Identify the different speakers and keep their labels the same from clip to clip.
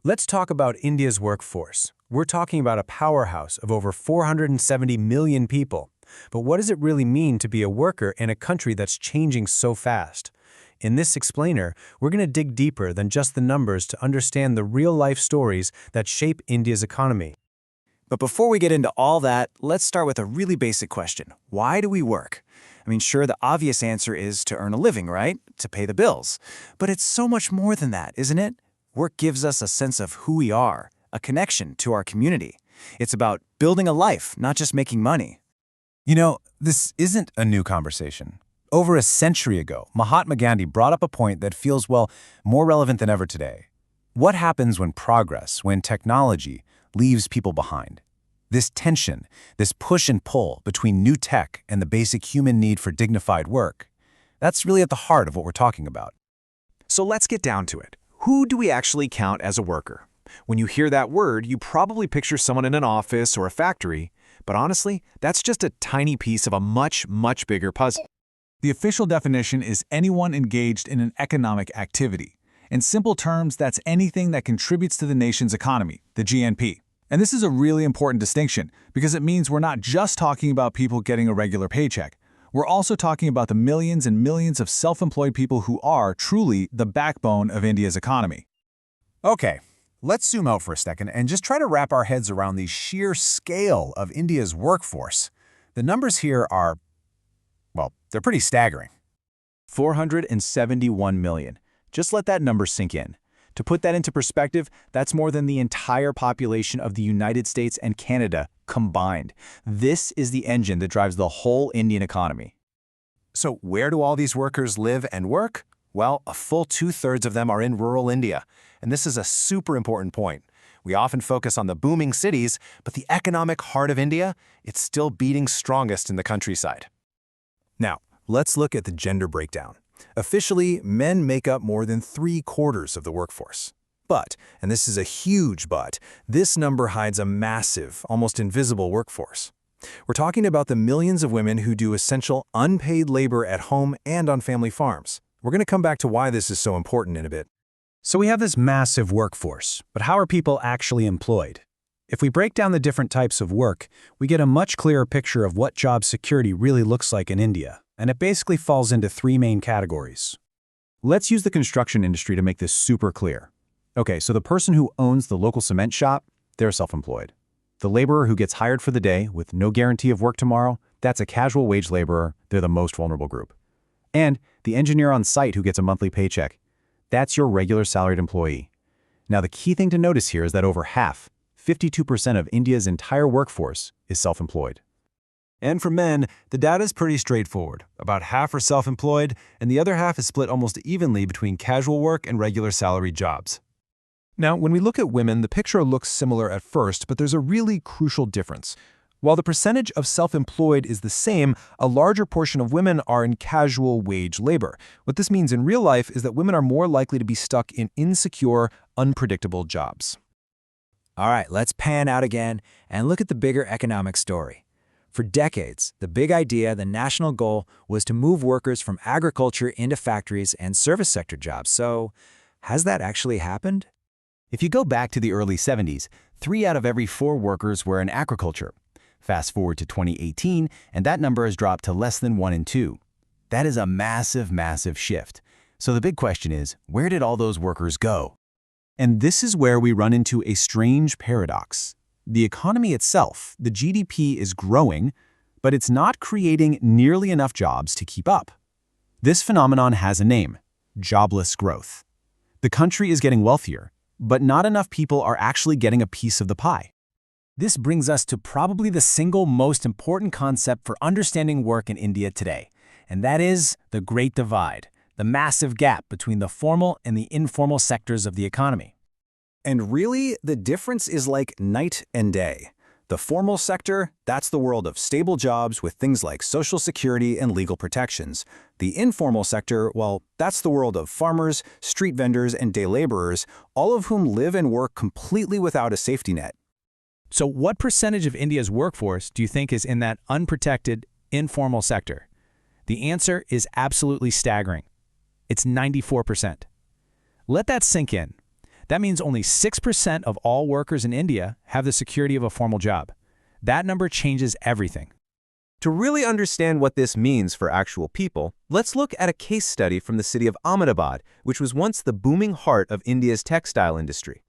Speaker 1: Let's talk about India's workforce. We're talking about a powerhouse of over 470 million people. But what does it really mean to be a worker in a country that's changing so fast? In this explainer, we're going to dig deeper than just the numbers to understand the real-life stories that shape India's economy.
Speaker 2: But before we get into all that, let's start with a really basic question. Why do we work? I mean, sure, the obvious answer is to earn a living, right? To pay the bills. But it's so much more than that, isn't it? Work gives us a sense of who we are, a connection to our community. It's about building a life, not just making money.
Speaker 1: You know, this isn't a new conversation. Over a century ago, Mahatma Gandhi brought up a point that feels, well, more relevant than ever today. What happens when progress, when technology, leaves people behind? This tension, this push and pull between new tech and the basic human need for dignified work, that's really at the heart of what we're talking about.
Speaker 3: So let's get down to it. Who do we actually count as a worker? When you hear that word, you probably picture someone in an office or a factory, but honestly, that's just a tiny piece of a much, much bigger puzzle.
Speaker 4: The official definition is anyone engaged in an economic activity. In simple terms, that's anything that contributes to the nation's economy, the GNP. And this is a really important distinction because it means we're not just talking about people getting a regular paycheck. We're also talking about the millions and millions of self-employed people who are truly the backbone of India's economy.
Speaker 1: Okay, let's zoom out for a second and just try to wrap our heads around the sheer scale of India's workforce. The numbers here are, well, they're pretty staggering.
Speaker 2: 471 million. Just let that number sink in. To put that into perspective, that's more than the entire population of the United States and Canada combined. This is the engine that drives the whole Indian economy.
Speaker 5: So where do all these workers live and work? Well, a full 2/3 of them are in rural India. And this is a super important point. We often focus on the booming cities, but the economic heart of India, it's still beating strongest in the countryside.
Speaker 1: Now, let's look at the gender breakdown. Officially, men make up more than 3/4 of the workforce. But, and this is a huge but, this number hides a massive, almost invisible workforce. We're talking about the millions of women who do essential, unpaid labor at home and on family farms. We're going to come back to why this is so important in a bit. So we have this massive workforce, but how are people actually employed? If we break down the different types of work, we get a much clearer picture of what job security really looks like in India, and it basically falls into 3 main categories.
Speaker 2: Let's use the construction industry to make this super clear. Okay, so the person who owns the local cement shop, they're self-employed. The laborer who gets hired for the day with no guarantee of work tomorrow, that's a casual wage laborer. They're the most vulnerable group. And the engineer on site who gets a monthly paycheck, that's your regular salaried employee. Now, the key thing to notice here is that over half, 52% of India's entire workforce is self-employed.
Speaker 1: And for men, the data is pretty straightforward. About half are self-employed, and the other half is split almost evenly between casual work and regular salaried jobs. Now, when we look at women, the picture looks similar at first, but there's a really crucial difference. While the percentage of self-employed is the same, a larger portion of women are in casual wage labor. What this means in real life is that women are more likely to be stuck in insecure, unpredictable jobs.
Speaker 6: All right, let's pan out again and look at the bigger economic story. For decades, the big idea, the national goal, was to move workers from agriculture into factories and service sector jobs. So, has that actually happened?
Speaker 2: If you go back to the early 70s, 3 out of every 4 workers were in agriculture. Fast forward to 2018, and that number has dropped to less than 1 in 2. That is a massive, massive shift. So the big question is, where did all those workers go? And this is where we run into a strange paradox. The economy itself, the GDP, is growing, but it's not creating nearly enough jobs to keep up. This phenomenon has a name: jobless growth. The country is getting wealthier, but not enough people are actually getting a piece of the pie.
Speaker 1: This brings us to probably the single most important concept for understanding work in India today, and that is the Great Divide, the massive gap between the formal and the informal sectors of the economy.
Speaker 5: And really, the difference is like night and day. The formal sector, that's the world of stable jobs with things like social security and legal protections. The informal sector, well, that's the world of farmers, street vendors, and day laborers, all of whom live and work completely without a safety net.
Speaker 1: So what percentage of India's workforce do you think is in that unprotected, informal sector? The answer is absolutely staggering. It's 94%. Let that sink in.
Speaker 2: That means only 6% of all workers in India have the security of a formal job. That number changes everything.
Speaker 7: To really understand what this means for actual people, let's look at a case study from the city of Ahmedabad, which was once the booming heart of India's textile industry.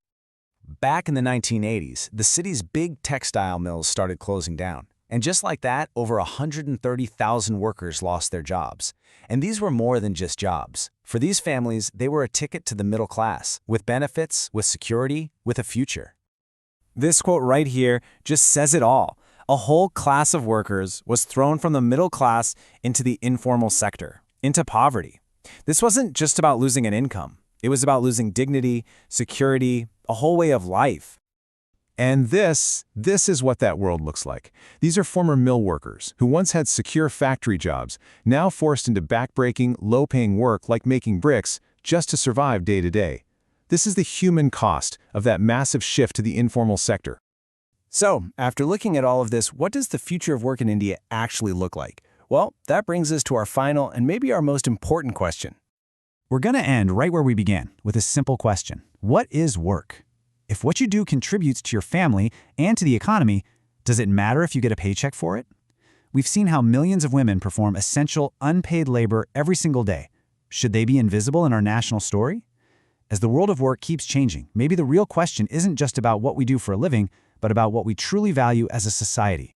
Speaker 5: Back in the 1980s, the city's big textile mills started closing down. And just like that, over 130,000 workers lost their jobs. And these were more than just jobs. For these families, they were a ticket to the middle class, with benefits, with security, with a future.
Speaker 6: This quote right here just says it all. A whole class of workers was thrown from the middle class into the informal sector, into poverty. This wasn't just about losing an income. It was about losing dignity, security, a whole way of life.
Speaker 1: And this is what that world looks like. These are former mill workers who once had secure factory jobs, now forced into backbreaking, low-paying work like making bricks just to survive day to day. This is the human cost of that massive shift to the informal sector.
Speaker 5: So, after looking at all of this, what does the future of work in India actually look like? Well, that brings us to our final and maybe our most important question.
Speaker 6: We're going to end right where we began, with a simple question. What is work? If what you do contributes to your family and to the economy, does it matter if you get a paycheck for it? We've seen how millions of women perform essential, unpaid labor every single day. Should they be invisible in our national story? As the world of work keeps changing, maybe the real question isn't just about what we do for a living, but about what we truly value as a society.